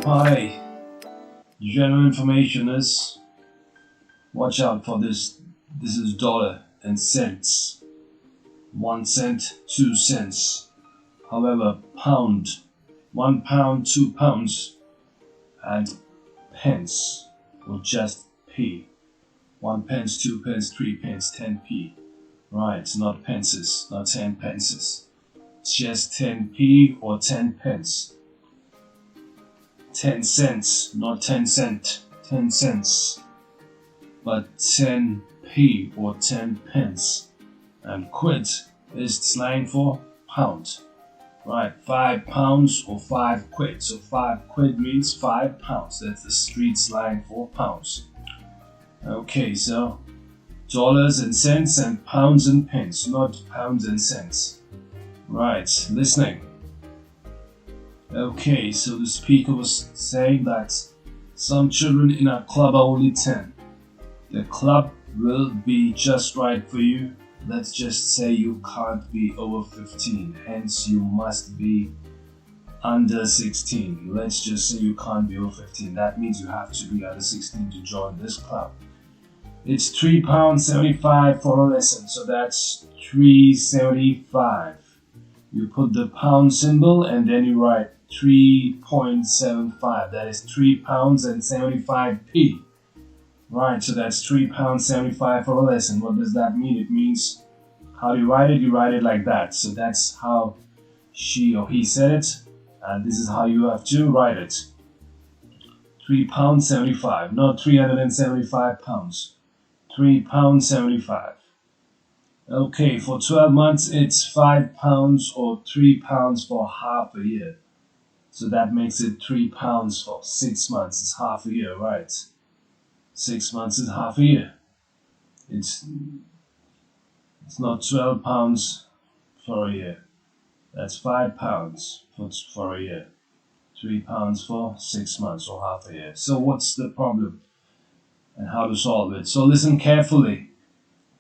Hi, general information is watch out for this. This is dollar and cents. 1 cent, 2 cents. However, pound, 1 pound, 2 pounds, and pence, or just p. 1 pence, 2 pence, 3 pence, 10p. Right, not pences, not 10 pences. It's just 10p or 10 pence. 10 cents, not 10 cent, 10 cents, but 10p or 10 pence. And quid is slang for pound. Right, 5 pounds or 5 quid. So 5 quid means 5 pounds. That's the street slang for pounds. Okay, so dollars and cents and pounds and pence, not pounds and cents. Right, listening. Okay, so the speaker was saying that some children in our club are only 10. The club will be just right for you. Let's just say you can't be over 15, hence you must be under 16. Let's just say you can't be over 15. That means you have to be under 16 to join this club. It's £3.75 for a lesson, so that's £3.75. You put the pound symbol and then you write 3.75. That is £3.75. Right, so that's £3.75 for a lesson. What does that mean? It means, how do you write it? You write it like that. So that's how she or he said it, and this is how you have to write it. £3.75, not £375. £3.75. Okay, for 12 months it's £5 or £3 for half a year. So that makes it £3 for 6 months. It's half a year, right? 6 months is half a year. It's not £12 for a year. That's £5 for a year. £3 for 6 months or half a year. So what's the problem and how to solve it? So listen carefully.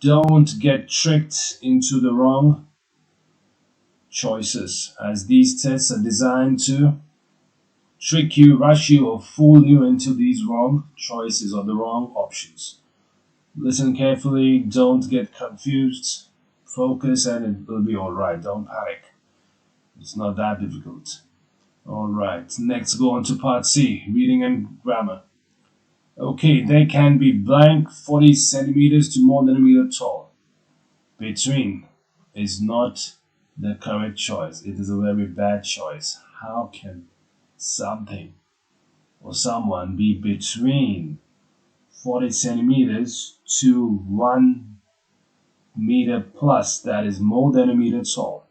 Don't get tricked into the wrong choices, as these tests are designed to trick you, rush you, or fool you into these wrong choices or the wrong options. Listen carefully, don't get confused, focus, and it will be alright. Don't panic. It's not that difficult. Alright, next go on to part C, reading and grammar. Okay, they can be blank 40 centimeters to more than a meter tall. Between is not the correct choice. It is a very bad choice. How can something or someone be between 40 centimeters to 1 meter plus, that is more than a meter tall?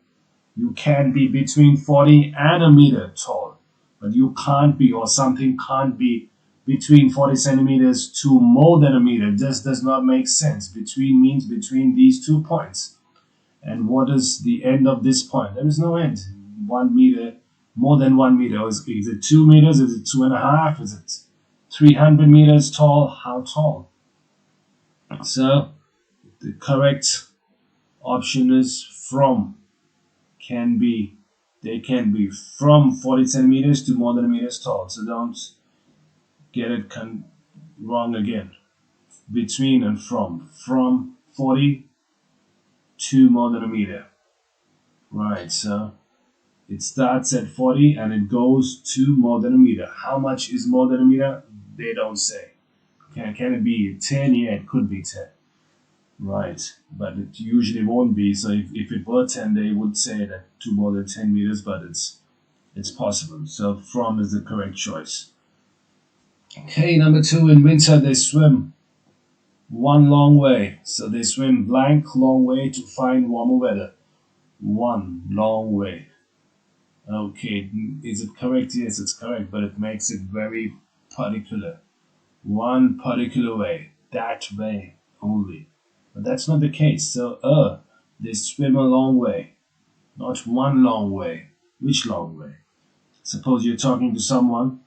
You can be between 40 and a meter tall, but you can't be, or something can't be between 40 centimeters to more than a meter. This does not make sense. Between means between these 2 points. And what is the end of this point? There is no end. 1 meter, more than 1 meter. Is it 2 meters? Is it 2.5? Is it 300 meters tall? How tall? So the correct option is from. They can be from 40 centimeters to more than a meter tall. So don't get it wrong again. Between and from 40 to more than a meter. Right, so it starts at 40 and it goes to more than a meter. How much is more than a meter? They don't say. Can it be 10? Yeah, it could be 10. Right, but it usually won't be. So if it were 10, they would say that to more than 10 meters, but it's possible. So from is the correct choice. Okay, number 2, in winter they swim one long way. So they swim blank long way to find warmer weather. One long way. Okay, is it correct? Yes, it's correct, but it makes it very particular. One particular way, that way only. But that's not the case. So, they swim a long way, not one long way. Which long way? Suppose you're talking to someone.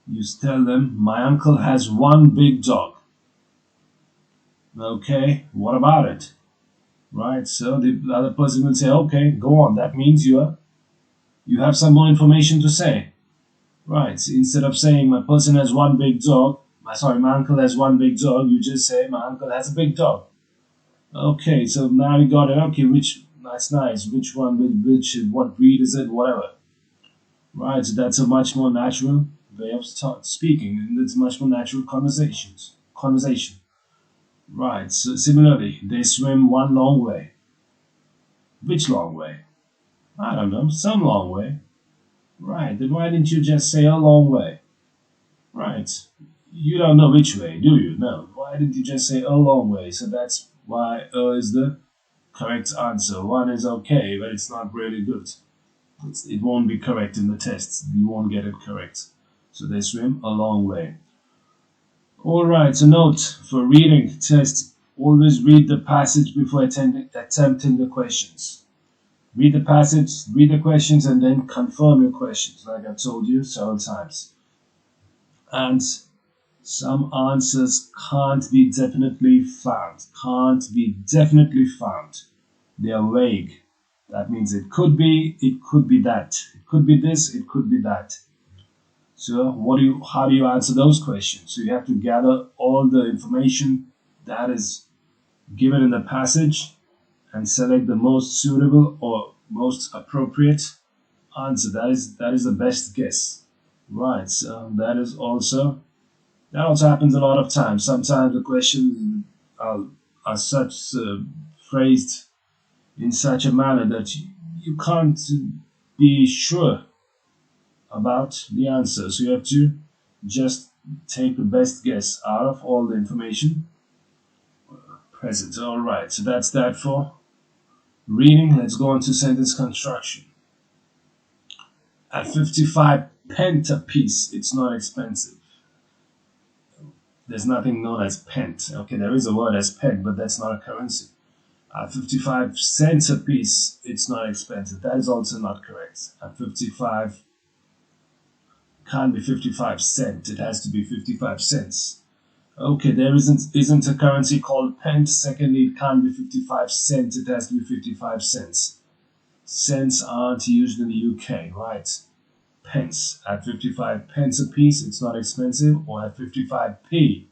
You tell them, my uncle has one big dog. Okay, what about it? Right, so the other person will say, okay, go on. That means you're You have some more information to say. Right. Instead of saying my person has one big dog, my uncle has one big dog, you just say my uncle has a big dog. Okay, so now we got it. Okay, that's nice. Which one, what breed is it, whatever. Right, so that's a much more natural way of speaking, and it's much more natural conversation. Right, so similarly, they swim one long way. Which long way? I don't know, some long way. Right, then why didn't you just say a long way? Right, you don't know which way, do you? No, why didn't you just say a long way? So that's why is the correct answer. One is okay, but it's not really good. It won't be correct in the test. You won't get it correct. So they swim a long way. Alright, so note for reading test, always read the passage before attempting the questions. Read the passage, read the questions, and then confirm your questions, like I've told you several times. And some answers can't be definitely found. They are vague. That means it could be that. It could be this, it could be that. So how do you answer those questions? So you have to gather all the information that is given in the passage and select the most suitable or most appropriate answer. That is the best guess. Right, so that also happens a lot of times. Sometimes the questions are phrased in such a manner that you can't be sure about the answer. So you have to just take the best guess out of all the information present. Alright, so that's that for reading. Let's go on to sentence construction. At 55 pence a piece, it's not expensive. There's nothing known as pence. Okay, there is a word as pence, but that's not a currency. At 55 cents a piece, it's not expensive. That is also not correct. At 55, can't be 55 cents. It has to be 55 cents. Okay, there isn't a currency called pence. Secondly, it can't be 55 cents. It has to be 55 cents. Cents aren't used in the UK, right? Pence. At 55 pence a piece, it's not expensive. Or at 55p.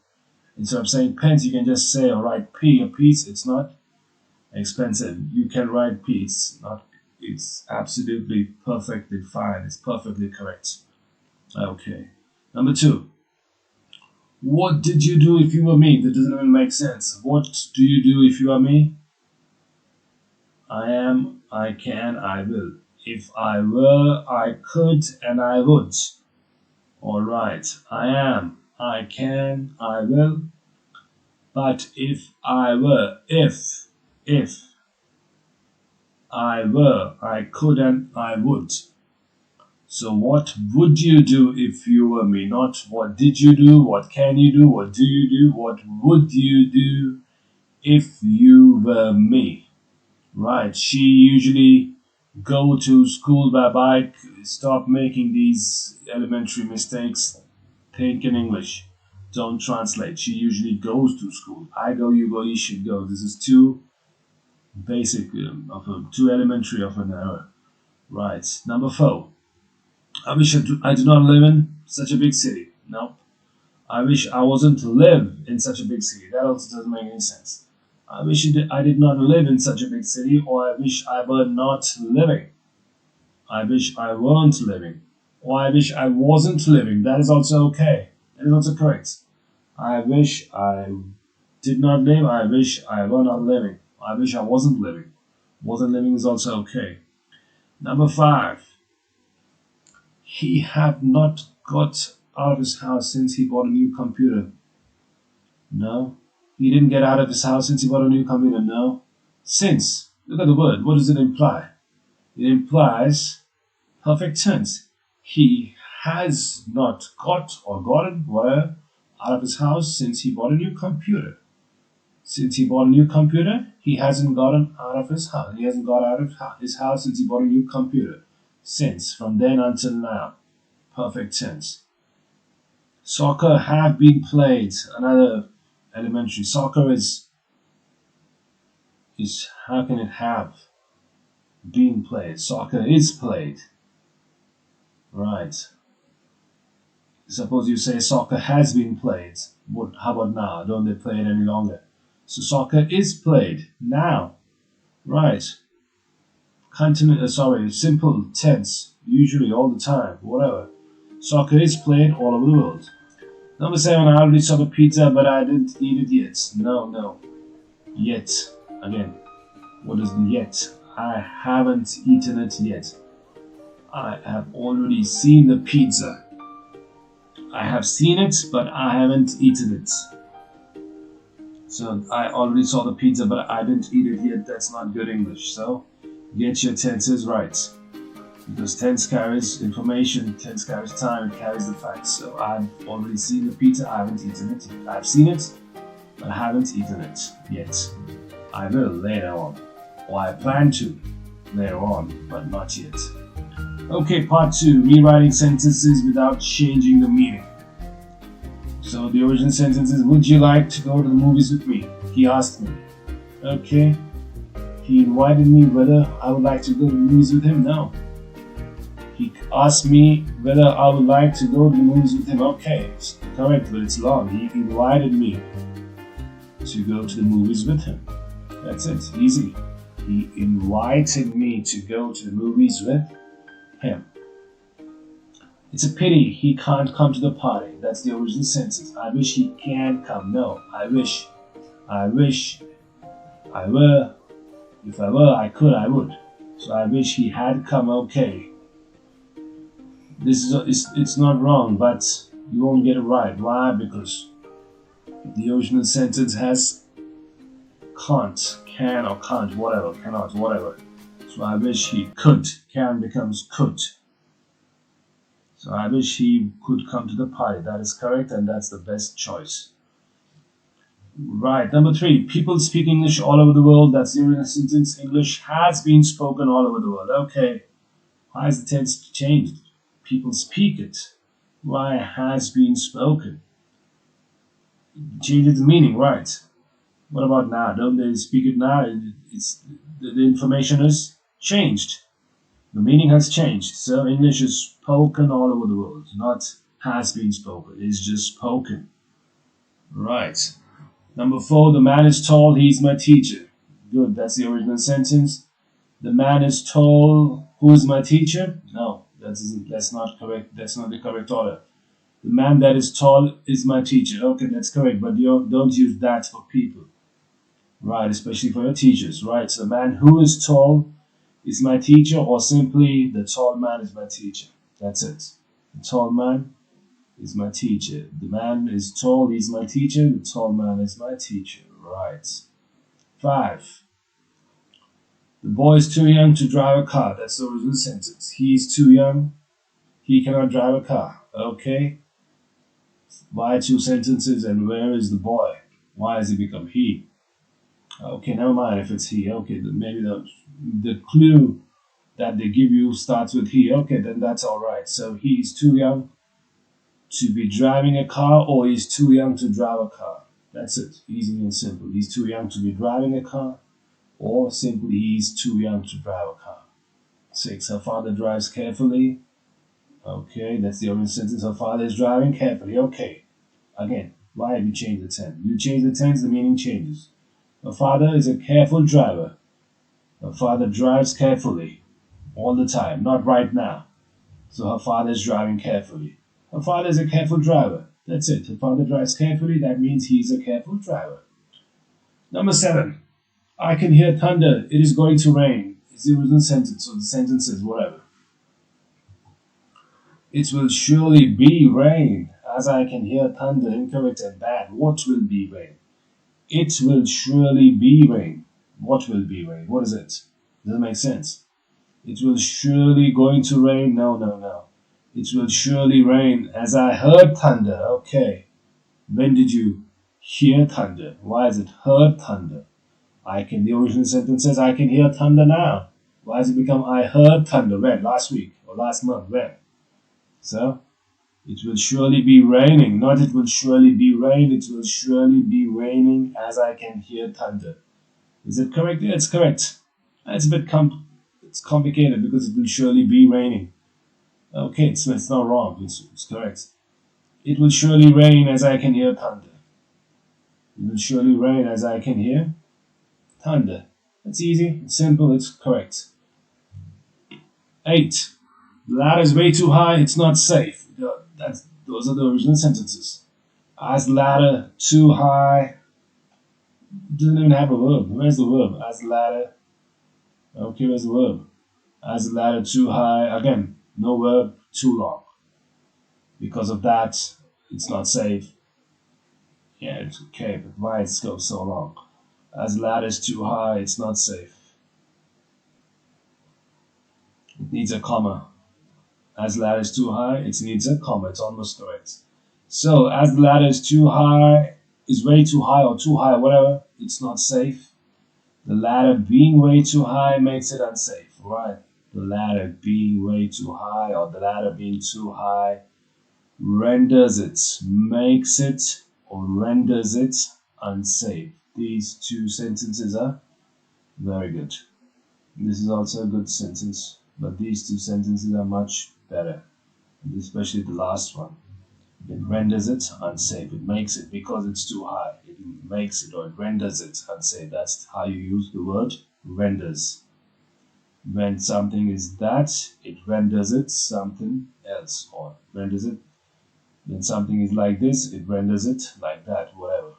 Instead of saying pence, you can just say, alright, p a piece, it's not expensive. You can write p, it's absolutely perfectly fine. It's perfectly correct. Okay. Number 2. What did you do if you were me? That doesn't even make sense. What do you do if you are me? I am, I can, I will. If I were, I could, and I would. Alright. I am, I can, I will. But if I were, if I were, I could, and I would. So what would you do if you were me? Not what did you do, what can you do, what do you do, what would you do if you were me? Right, she usually go to school by bike. Stop making these elementary mistakes. Think in English. Don't translate. She usually goes to school. I go, you go, you should go. This is too basic, too elementary of an error. Right, number 4. I wish I do not live in such a big city. No. I wish I wasn't to live in such a big city. That also doesn't make any sense. I wish I did not live in such a big city, or I wish I were not living. I wish I weren't living. Or I wish I wasn't living. That is also okay. That is also correct. I wish I did not live. I wish I were not living. I wish I wasn't living. Wasn't living is also okay. Number 5. He had not got out of his house since he bought a new computer. No. He didn't get out of his house since he bought a new computer. No. Since. Look at the word. What does it imply? It implies perfect tense. He has not got or gotten whatever out of his house since he bought a new computer. Since he bought a new computer, he hasn't gotten out of his house. He hasn't got out of his house since he bought a new computer. Since, from then until now. Perfect tense. Soccer have been played. Another elementary. Soccer is how can it have been played? Soccer is played. Right. Suppose you say soccer has been played. How about now? Don't they play it any longer? So soccer is played now. Right. Simple tense. Usually, all the time, whatever. Soccer is played all over the world. Number 7, I already saw the pizza, but I didn't eat it yet. No. Yet. Again, what is the yet? I haven't eaten it yet. I have already seen the pizza. I have seen it, but I haven't eaten it. So I already saw the pizza, but I didn't eat it yet. That's not good English. So get your tenses right. Because tense carries information, tense carries time, it carries the facts. So I've already seen the pizza, I haven't eaten it yet. I've seen it, but I haven't eaten it yet. I will later on. Or I plan to later on, but not yet. Okay, part 2, rewriting sentences without changing the meaning. So the original sentence is, would you like to go to the movies with me? He asked me. Okay. He invited me whether I would like to go to the movies with him? No. He asked me whether I would like to go to the movies with him. Okay, it's correct, but it's long. He invited me to go to the movies with him. That's it, easy. He invited me to go to the movies with him. It's a pity he can't come to the party. That's the original sentence. I wish he can come. No, I wish. I were. If I were, I could, I would. So I wish he had come. Okay. It's not wrong, but you won't get it right. Why? Because the original sentence has can't, can or can't, whatever, cannot, whatever. So I wish he could. Can becomes could. So I wish he could come to the party. That is correct, and that's the best choice. Right, number 3. People speak English all over the world. That's the original sentence. English has been spoken all over the world. Okay. Why is the tense changed? People speak it. Why has been spoken? Changes the meaning, right? What about now? Don't they speak it now? The information is changed. The meaning has changed. So English is spoken all over the world, not has been spoken. It's just spoken. Right. Number 4, the man is tall, he's my teacher. Good, that's the original sentence. The man is tall, who is my teacher? No, that's not correct. That's not the correct order. The man that is tall is my teacher. Okay, that's correct, but you don't use that for people. Right, especially for your teachers. Right, so the man who is tall is my teacher, or simply the tall man is my teacher. That's it. The tall man is my teacher. The man is tall, he's my teacher. The tall man is my teacher. Right. 5. The boy is too young to drive a car. That's the original sentence. He is too young. He cannot drive a car. Okay. Why 2 sentences and where is the boy? Why has he become he? Okay, never mind if it's he. Okay, maybe the clue that they give you starts with he. Okay, then that's alright. So he is too young to be driving a car, or he's too young to drive a car. That's it. Easy and simple. He's too young to be driving a car, or simply he's too young to drive a car. 6. Her father drives carefully. Okay, that's the original sentence. Her father is driving carefully. Okay. Again, why have you changed the tense? You change the tense, the meaning changes. Her father is a careful driver. Her father drives carefully all the time, not right now. So her father is driving carefully. Her father is a careful driver. That's it. Her father drives carefully. That means he's a careful driver. Number 7. I can hear thunder. It is going to rain. It's the original sentence, so the sentence is whatever. It will surely be rain. As I can hear thunder, incorrect and bad. What will be rain? It will surely be rain. What will be rain? What is it? Doesn't make sense. It will surely going to rain. No. It will surely rain. As I heard thunder. Okay. When did you hear thunder? Why is it heard thunder? The original sentence says I can hear thunder now. Why has it become I heard thunder? When? Last week or last month? When? So, it will surely be raining. Not it will surely be rain. It will surely be raining as I can hear thunder. Is it correct? Yeah, it's correct. It's a bit it's complicated because it will surely be raining. Okay, it's not wrong. It's correct. It will surely rain as I can hear thunder. It will surely rain as I can hear thunder. It's easy, it's simple, it's correct. 8. The ladder is way too high, it's not safe. Those are the original sentences. As the ladder too high doesn't even have a verb. Where's the verb? As the ladder. Okay, where's the verb? As the ladder too high. Again, no verb, too long. Because of that, it's not safe. Yeah, it's okay, but why it goes so long? As the ladder is too high, it's not safe. It needs a comma. As the ladder is too high, it needs a comma. It's almost correct. So, as the ladder is too high, is way too high or too high, whatever, it's not safe. The ladder being way too high makes it unsafe, right? The ladder being way too high or the ladder being too high renders it, makes it, or renders it unsafe. These two sentences are very good. This is also a good sentence, but these two sentences are much better, especially the last one. It renders it unsafe. It makes it because it's too high. It makes it or it renders it unsafe. That's how you use the word renders. When something is that, it renders it something else or renders it. When something is like this, it renders it like that, whatever.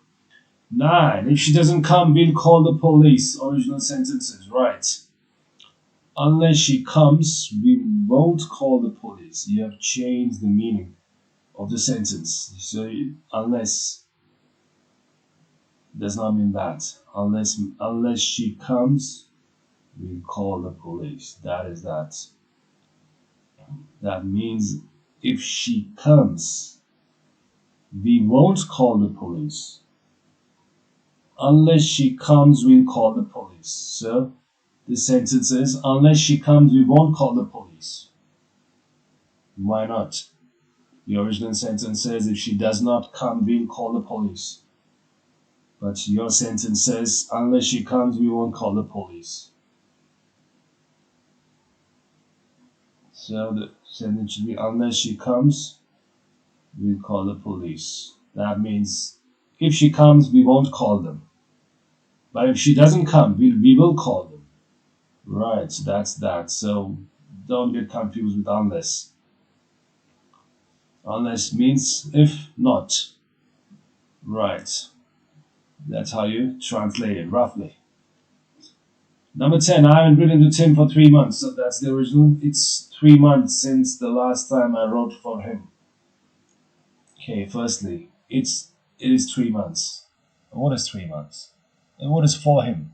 9. If she doesn't come, we'll call the police. Original sentences, right. Unless she comes, we won't call the police. You have changed the meaning of the sentence. So unless does not mean that. Unless she comes, we'll call the police. That is that. That means if she comes, we won't call the police. Unless she comes, we'll call the police. So the sentence is, unless she comes, we won't call the police. Why not? The original sentence says, if she does not come, we'll call the police. But your sentence says, unless she comes, we won't call the police. So the sentence should be, unless she comes, we'll call the police. That means, if she comes, we won't call them. But if she doesn't come, we will call them. Right, so that's that. So don't get confused with unless. Unless means if not. Right. That's how you translate it, roughly. Number 10, I haven't written to Tim for 3 months. So that's the original. It's 3 months since the last time I wrote for him. Okay, firstly, it is 3 months. What is 3 months? And what is for him?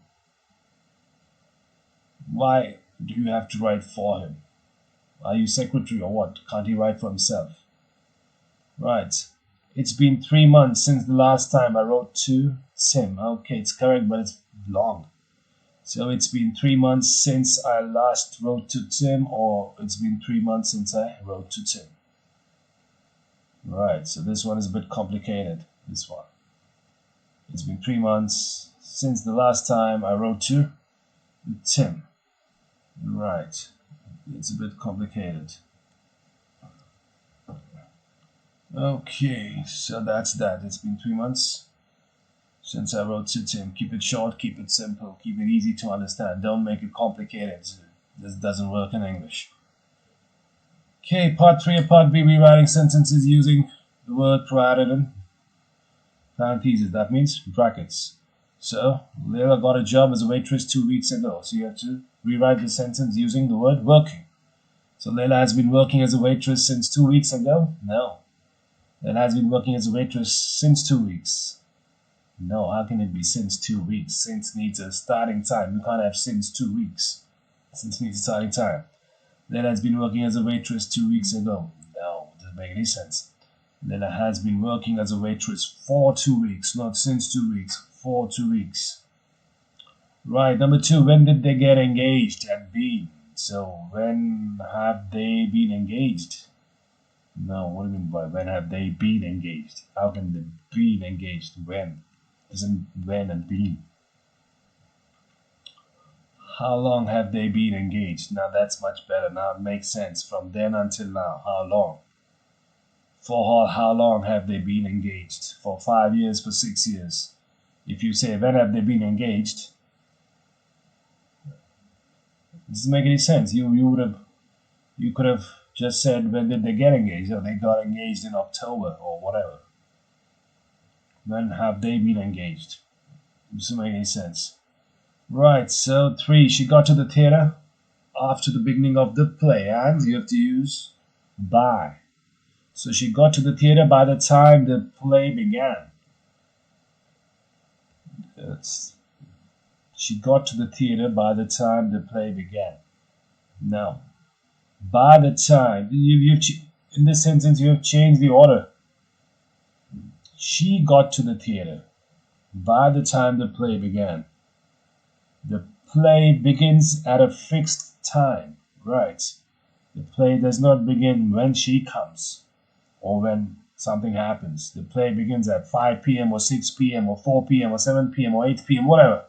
Why do you have to write for him? Are you secretary or what? Can't he write for himself? Right. It's been 3 months since the last time I wrote to Tim. Okay, it's correct, but it's long. So it's been 3 months since I last wrote to Tim, or it's been 3 months since I wrote to Tim. Right, so this one is a bit complicated, this one. It's been 3 months since the last time I wrote to Tim. Right, it's a bit complicated. Okay, so that's that. It's been 3 months since I wrote to Tim. Keep it short, keep it simple, keep it easy to understand. Don't make it complicated. This doesn't work in English. Okay, part 3 and part B, rewriting sentences using the word provided in parentheses. That means brackets. So, Leila got a job as a waitress 2 weeks ago. So you have to rewrite the sentence using the word working. So Leila has been working as a waitress since 2 weeks ago? No. Leila has been working as a waitress since 2 weeks. No, how can it be since 2 weeks? Since needs a starting time. You can't have since 2 weeks. Since needs a starting time. Leila has been working as a waitress 2 weeks ago. No, it doesn't make any sense. Leila has been working as a waitress for 2 weeks, not since 2 weeks, for 2 weeks. Right, number 2, when did they get engaged and been? So, when have they been engaged? No, what do you mean by when have they been engaged? How can they be engaged? When? Isn't when and been. How long have they been engaged? Now that's much better. Now it makes sense. From then until now, how long? For how long have they been engaged? For 5 years, for 6 years. If you say, when have they been engaged? It doesn't make any sense. You could have just said, when did they get engaged? Or they got engaged in October or whatever. When have they been engaged? It doesn't make any sense. Right, so 3, she got to the theater after the beginning of the play, and you have to use by. So she got to the theater by the time the play began. She got to the theater by the time the play began. Now, by the time, in this sentence you have changed the order. She got to the theater by the time the play began. The play begins at a fixed time, right? The play does not begin when she comes or when something happens. The play begins at 5 p.m. or 6 p.m. or 4 p.m. or 7 p.m. or 8 p.m. whatever.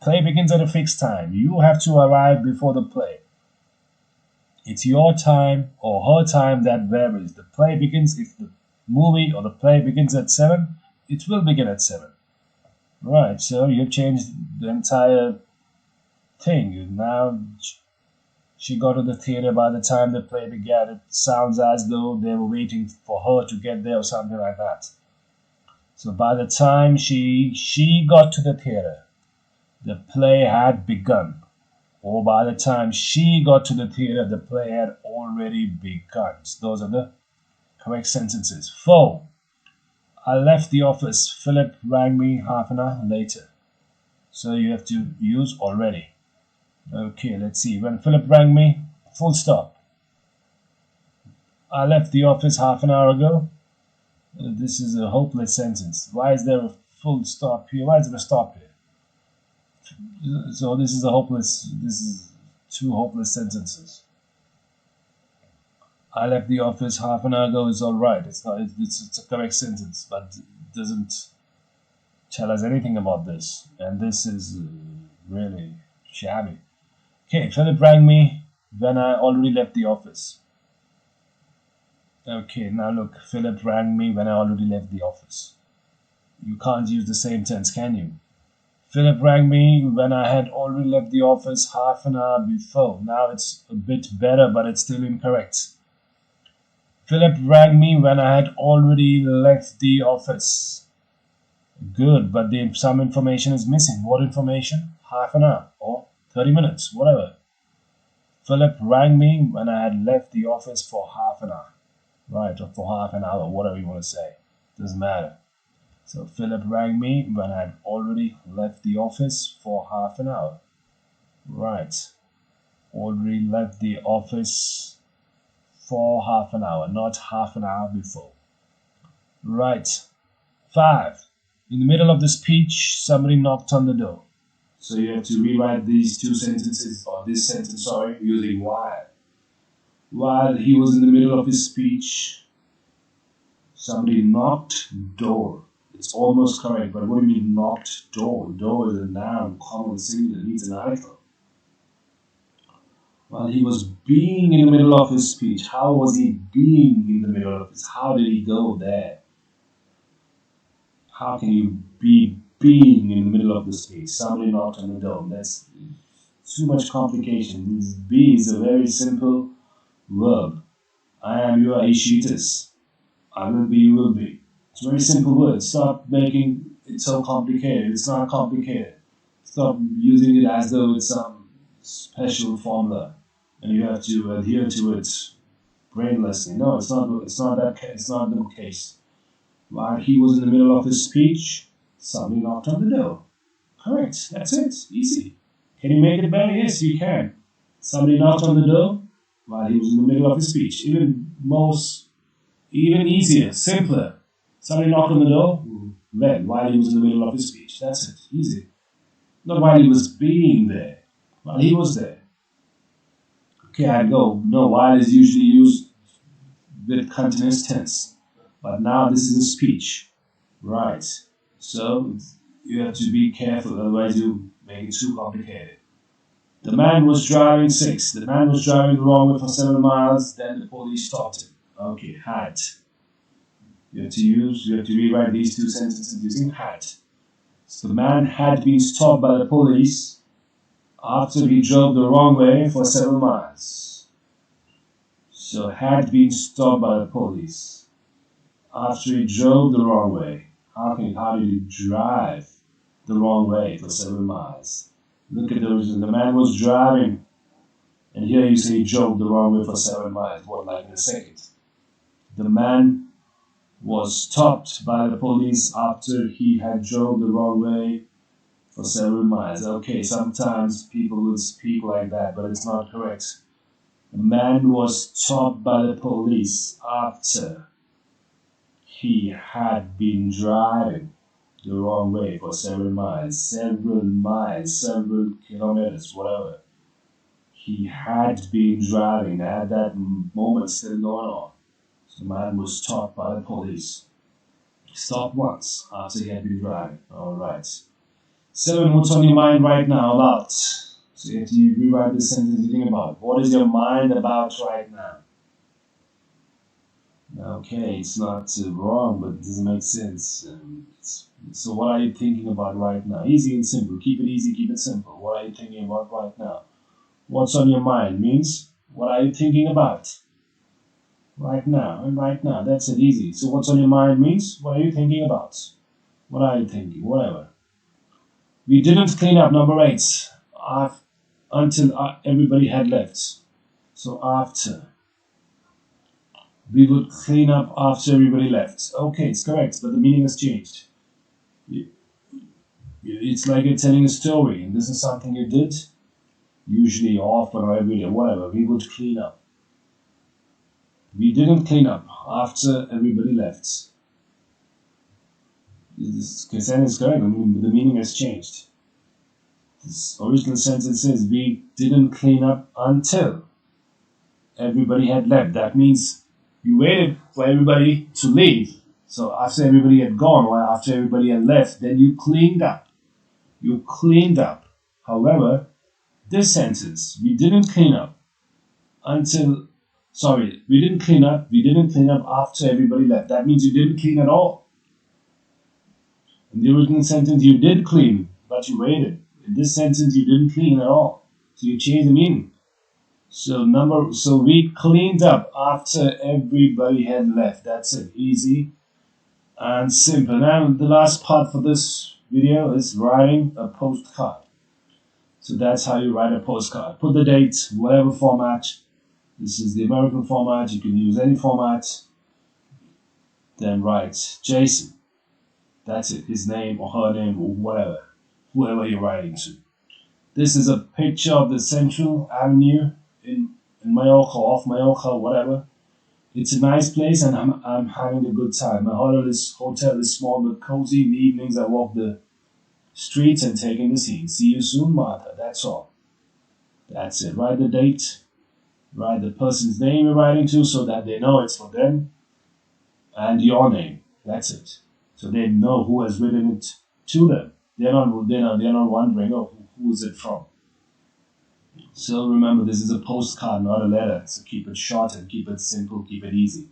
Play begins at a fixed time. You have to arrive before the play. It's your time or her time that varies. The play begins, if the movie or the play begins at 7, it will begin at 7. Right, so you've changed the entire thing. Now, she got to the theater by the time the play began. It sounds as though they were waiting for her to get there or something like that. So by the time she got to the theater, the play had begun. Or by the time she got to the theater, the play had already begun. Those are the correct sentences. 4. I left the office. Philip rang me half an hour later. So you have to use already. Okay, let's see. When Philip rang me, full stop. I left the office half an hour ago. This is a hopeless sentence. Why is there a full stop here? Why is there a stop here? So this is two hopeless sentences. I left the office half an hour ago is alright. It's a correct sentence, but it doesn't tell us anything about this. And this is really shabby. Okay, Philip rang me when I already left the office. Okay, now look, Philip rang me when I already left the office. You can't use the same tense, can you? Philip rang me when I had already left the office half an hour before. Now it's a bit better, but it's still incorrect. Philip rang me when I had already left the office. Good, but some information is missing. What information? Half an hour or 30 minutes, whatever. Philip rang me when I had left the office for half an hour. Right, or for half an hour, whatever you want to say. Doesn't matter. So Philip rang me when I had already left the office for half an hour. Right. Already left the office for half an hour, not half an hour before. Right. 5. In the middle of the speech, somebody knocked on the door. So you have to rewrite these two sentences, or this sentence, using while. While he was in the middle of his speech, somebody knocked door. It's almost correct, but what do you mean knocked door? Door is a noun, common singular, needs an article. While he was being in the middle of his speech, how was he being in the middle of his? How did he go there? How can you be being in the middle of the speech? Somebody knocked on the door. That's too much complication. Be is a very simple verb. I am, you are, he, she, it is. I will be, you will be. It's a very simple word. Stop making it so complicated. It's not complicated. Stop using it as though it's some special formula and you have to adhere to it brainlessly. No, it's not that case. It's not the case. While he was in the middle of his speech, somebody knocked on the door. Correct. That's it. Easy. Can you make it better? Yes, you can. Somebody knocked on the door while he was in the middle of his speech. Even easier, simpler. Somebody knocked on the door while he was in the middle of his speech. That's it. Easy. Not while he was being there. While he was there. Okay, I'd go. No, while is usually used with continuous tense. But now this is a speech. Right. So you have to be careful, otherwise you make it too complicated. The man was driving 6. The man was driving the wrong way for 7 miles. Then the police stopped him. Okay, had. You have to rewrite these two sentences using had. So the man had been stopped by the police after he drove the wrong way for 7 miles. So had been stopped by the police after he drove the wrong way. How did he drive the wrong way for 7 miles? Look at those. The man was driving, and here you say he drove the wrong way for 7 miles. What, like in a second? The man was stopped by the police after he had drove the wrong way for 7 miles. Okay, sometimes people will speak like that, but it's not correct. The man was stopped by the police after he had been driving the wrong way for 7 miles, several kilometers, whatever. He had been driving at that moment still going on. So the man was stopped by the police. Stopped once after he had been driving. Alright. 7, what's on your mind right now about? So you have to rewrite this sentence you think about. What is your mind about right now? Okay, it's not wrong, but it doesn't make sense. So what are you thinking about right now? Easy and simple. Keep it easy, keep it simple. What are you thinking about right now? What's on your mind means, what are you thinking about? Right now, and right now. That's it, easy. So what's on your mind means, what are you thinking about? What are you thinking? Whatever. We didn't clean up, number 8, until everybody had left. So after. We would clean up after everybody left. Okay, it's correct, but the meaning has changed. It's like you're telling a story, and this is something you did, usually often or every day, whatever. We would clean up. We didn't clean up after everybody left. This sentence is correct, but the meaning has changed. This original sentence says, we didn't clean up until everybody had left. That means you waited for everybody to leave. So after everybody had gone or after everybody had left, then you cleaned up. You cleaned up. However, this sentence, we didn't clean up we didn't clean up after everybody left. That means you didn't clean at all. In the original sentence, you did clean, but you waited. In this sentence, you didn't clean at all. So you change the meaning. So we cleaned up after everybody had left. That's it. Easy and simple. Now the last part for this video is writing a postcard. So that's how you write a postcard. Put the date, whatever format. This is the American format. You can use any format. Then write Jason. That's it. His name or her name or whatever. Whoever you're writing to. This is a picture of the Central Avenue in Mallorca, off Mallorca, whatever. It's a nice place and I'm having a good time. My hotel is small but cozy. In the evenings I walk the streets and take in the scene. See you soon, Martha. That's all. That's it. Write the date. Write the person's name you're writing to so that they know it's for them. And your name. That's it. So they know who has written it to them. They're not wondering, oh, who is it from? So remember, this is a postcard, not a letter. So keep it short and keep it simple, keep it easy.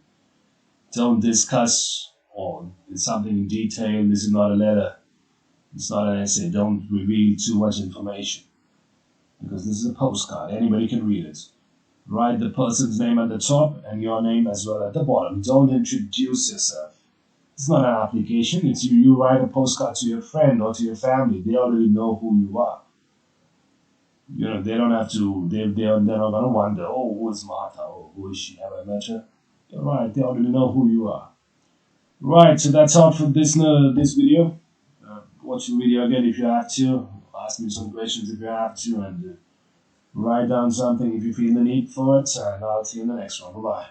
Don't discuss or something in detail. This is not a letter. It's not an essay. Don't reveal too much information. Because this is a postcard. Anybody can read it. Write the person's name at the top and your name as well at the bottom. Don't introduce yourself. It's not an application. It's you write a postcard to your friend or to your family. They already know who you are. You know, they don't have to, they're not going to wonder, oh, who is Martha? Oh, who is she? Have I met her? Right, they already know who you are. Right, so that's all for this video. Watch the video again if you have to. Ask me some questions if you have to. And write down something if you feel the need for it. And I'll see you in the next one. Bye-bye.